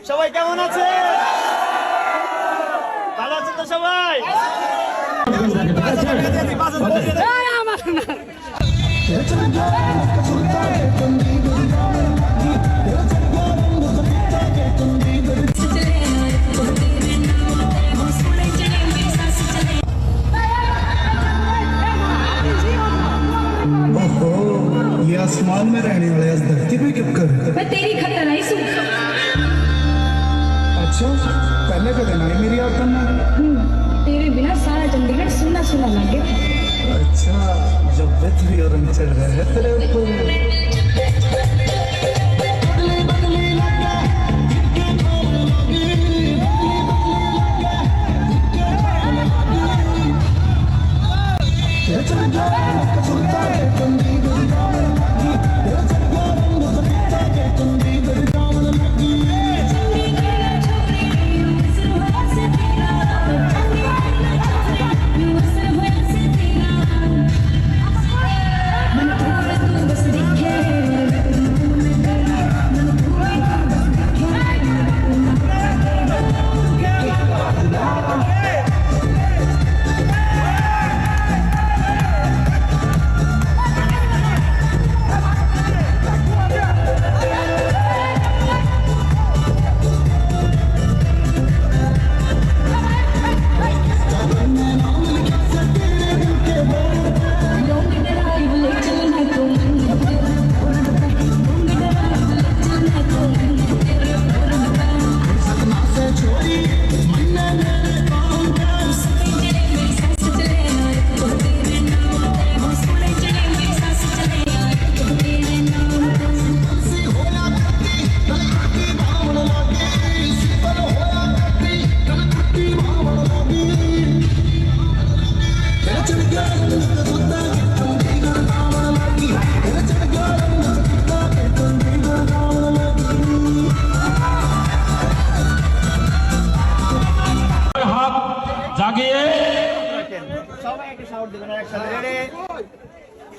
সবাই কেমন আছে? ভালো আছেন তো সবাই? ये आसमान में रहने वाले इस धरती पे क्यों कर मैं तेरी खतर आई सू। अच्छा पहले कदे नहीं मेरी याद करना तेरे बिना सारा चंडीगढ़ सुना सुना लगे। अच्छा जब भी और चढ़ रहे हैं तेरे ऊपर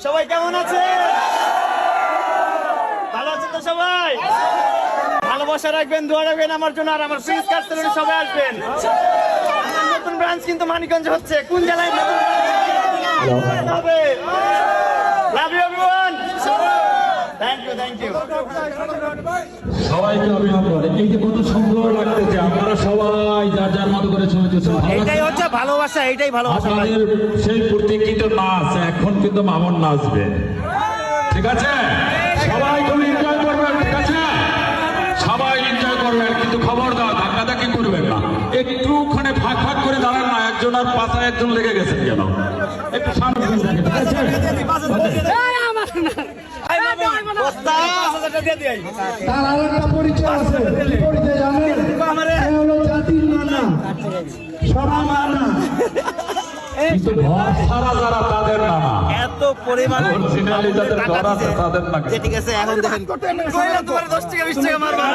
সবাই কেমন আছে? ভালো আছেন তো সবাই? ভালোবাসা রাখবেন, দোয়া রাখবেন আমার জন্য, আর আমার প্রিন্স কার্সেলের সবাই আসবেন। আমার নতুন ব্রাঞ্চ কিন্তু মানিকগঞ্জ হচ্ছে। কোন জেলায় নতুন হবে? Love you everyone. Thank you, thank you. সবাইকে অভিনন্দন। এই যে কত সুন্দর লাগতেছে, আপনারা সবাই যার যার মতো করে ছবি তুলছেন। এটাই হচ্ছে ভালোবাসা, এটাই ভালোবাসা। আপনাদের সেই প্রতীক্ষিত নাচ এখন কিন্তু মামুন নাচবে, ঠিক আছে? সবাই খুব এনজয় করবেন, ঠিক আছে? সবাই এনজয় করবেন, কিন্তু খবর দাও ধাক্কাধাক্কি করবেন না। একটু ওখানে ফাঁক ফাঁক করে দাঁড়ান না, একজন আর পাশে একজন লেগে গেছেন কেন? একটু সামনে থাকে, ঠিক আছে? তার আর একটা পরিচয় আছে কি পরিচয় জানেন এই হলো জাতির নানা সবার নানা কিন্তু ঘর সারা যারা তাদের নানা, এত পরিমাণ অরিজিনালি যাদের ঘর আছে তাদের নাকি। ঠিক আছে, এখন দেখেন 10 টাকা 20 টাকা মারবা।